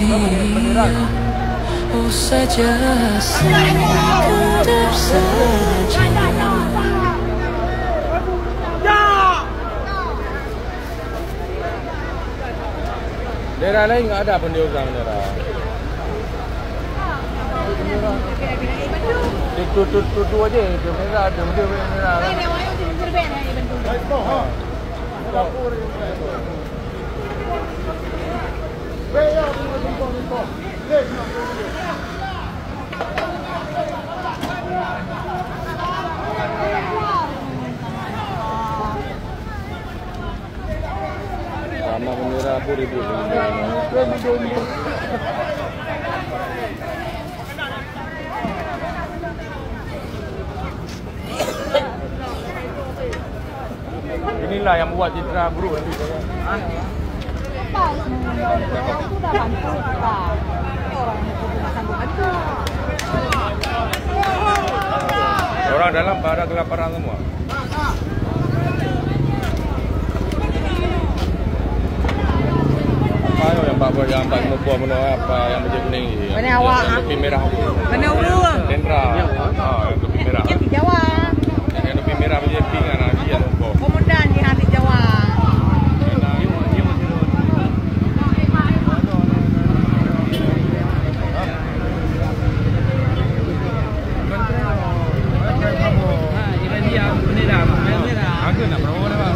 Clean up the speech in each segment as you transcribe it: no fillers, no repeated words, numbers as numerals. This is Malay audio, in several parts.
Oh saja sekedar saja. Daerah lain nggak ada pendiusan daerah. Itu aja itu merah ada merah. Sama bendera aku ribut. Inilah yang buat citra buruk nanti. Orang dalam pada kelaparan semua. Apa yang Pak buat yang Pak buat mana apa yang baju kuning ni? Mana awak? Yang topi merah. Mana ulu? Tendra. Yang topi merah. Yang di Jawa. Yang topi merah baju pink kan dia nombor. Komandan di hati Jawa. Aku nak promo dah Pak.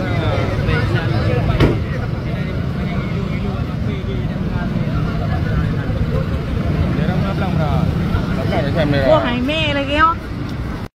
Jarang nak bilang dah. Tak nak saya merah. พวกไห้แม่เลยแก้ว